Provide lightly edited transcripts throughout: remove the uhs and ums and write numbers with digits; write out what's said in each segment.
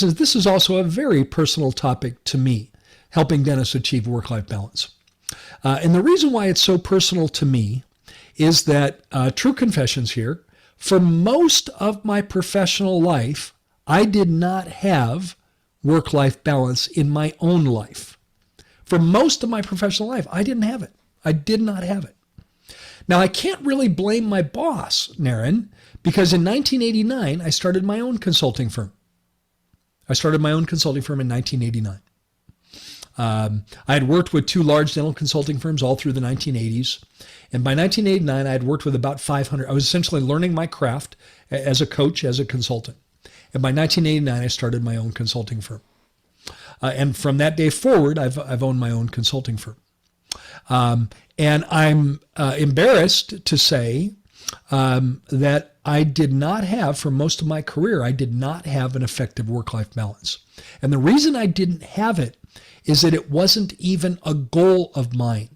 this is also a very personal topic to me, helping dentists achieve work-life balance. And the reason why it's so personal to me is that, true confessions here, for most of my professional life, I did not have work-life balance in my own life. For most of my professional life, I didn't have it. I did not have it. Now, I can't really blame my boss, Naren, because in 1989, I started my own consulting firm. I started my own consulting firm in 1989. I had worked with 2 large dental consulting firms all through the 1980s. And by 1989, I had worked with about 500. I was essentially learning my craft as a coach, as a consultant. And by 1989, I started my own consulting firm. And from that day forward, I've owned my own consulting firm. And I'm embarrassed to say that I did not have, for most of my career, I did not have an effective work-life balance. And the reason I didn't have it is that it wasn't even a goal of mine.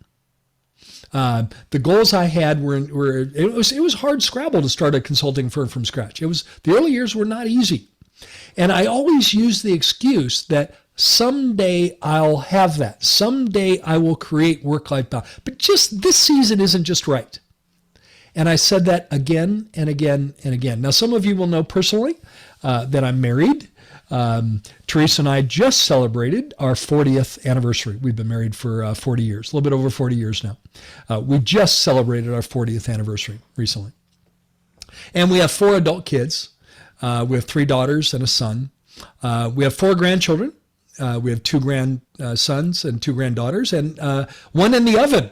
The goals I had it was hard scrabble to start a consulting firm from scratch. The early years were not easy. And I always used the excuse that someday I'll have that. Someday I will create work-life balance. But just this season isn't just right. And I said that again and again and again. Now, some of you will know personally that I'm married. Teresa and I just celebrated our 40th anniversary. We've been married for 40 years, a little bit over 40 years now. We just celebrated our 40th anniversary recently. And we have 4 adult kids. We have 3 daughters and a son. We have 4 grandchildren. We have 2 grandsons and 2 granddaughters, and 1 in the oven.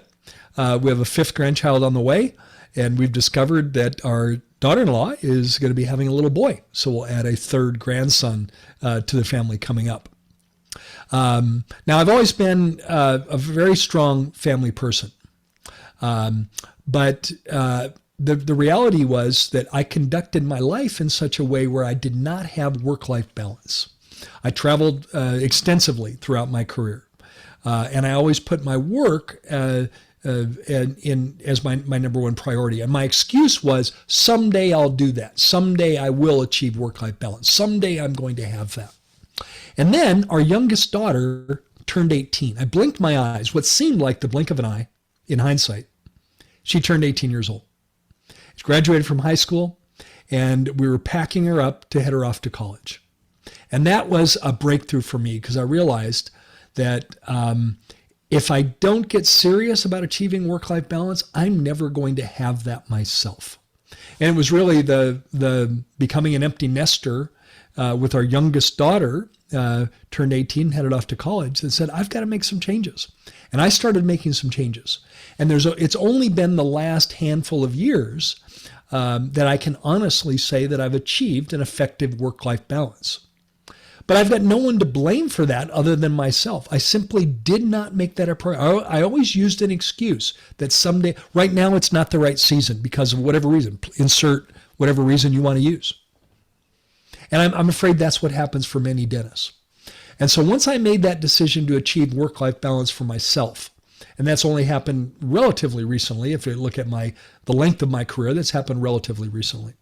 We have a 5th grandchild on the way, and we've discovered that our daughter-in-law is going to be having a little boy. So we'll add a 3rd grandson to the family coming up. Now, I've always been a very strong family person. But the reality was that I conducted my life in such a way where I did not have work-life balance. I traveled extensively throughout my career. And I always put my work as my number one priority. And my excuse was, someday I'll do that. Someday I will achieve work-life balance. Someday I'm going to have that. And then our youngest daughter turned 18. I blinked my eyes, what seemed like the blink of an eye in hindsight. She turned 18 years old. She graduated from high school, and we were packing her up to head her off to college. And that was a breakthrough for me, because I realized that if I don't get serious about achieving work-life balance, I'm never going to have that myself. And it was really the becoming an empty nester with our youngest daughter, turned 18, headed off to college, that said, I've got to make some changes. And I started making some changes. And it's only been the last handful of years that I can honestly say that I've achieved an effective work-life balance. But I've got no one to blame for that other than myself. I simply did not make that a priority. I always used an excuse that someday, right now it's not the right season because of whatever reason. Insert whatever reason you want to use. And I'm afraid that's what happens for many dentists. And so once I made that decision to achieve work-life balance for myself, and that's only happened relatively recently, if you look at the length of my career, that's happened relatively recently.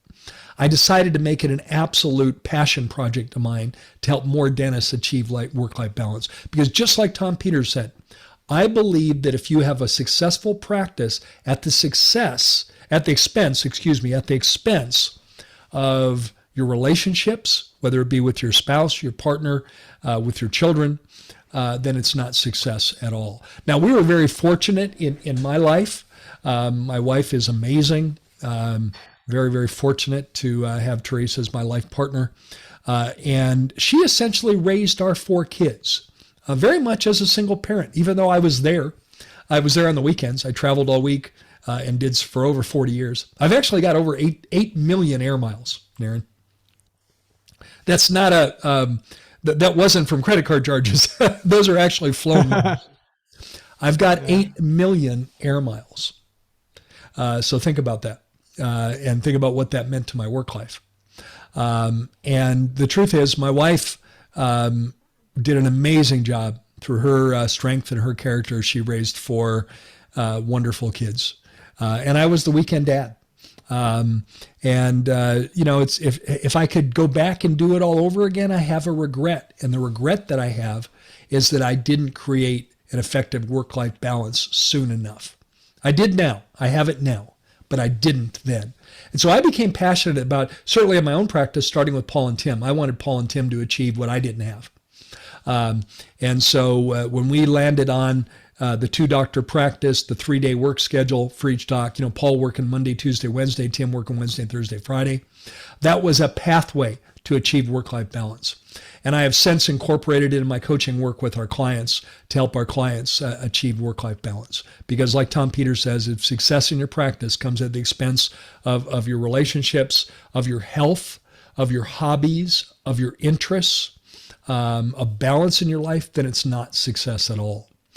I decided to make it an absolute passion project of mine to help more dentists achieve work-life balance. Because just like Tom Peters said, I believe that if you have a successful practice at the expense of your relationships, whether it be with your spouse, your partner, with your children, then it's not success at all. Now, we were very fortunate in my life. My wife is amazing. Very, very fortunate to have Teresa as my life partner. And she essentially raised our 4 kids very much as a single parent, even though I was there. I was there on the weekends. I traveled all week and did for over 40 years. I've actually got over 8 million air miles, Naren. That's not that wasn't from credit card charges. Those are actually flown miles. I've got 8 million air miles. So think about that. And think about what that meant to my work life. And the truth is, my wife did an amazing job through her strength and her character. She raised 4 wonderful kids. And I was the weekend dad. It's if I could go back and do it all over again, I have a regret. And the regret that I have is that I didn't create an effective work-life balance soon enough. I did now. I have it now, but I didn't then. And so I became passionate about, certainly in my own practice, starting with Paul and Tim. I wanted Paul and Tim to achieve what I didn't have. And so when we landed on the 2-doctor practice, the 3-day work schedule for each doc, Paul working Monday, Tuesday, Wednesday, Tim working Wednesday, Thursday, Friday, that was a pathway to achieve work-life balance. And I have since incorporated it in my coaching work with our clients to help our clients achieve work-life balance. Because like Tom Peters says, if success in your practice comes at the expense of your relationships, of your health, of your hobbies, of your interests, a balance in your life, then it's not success at all.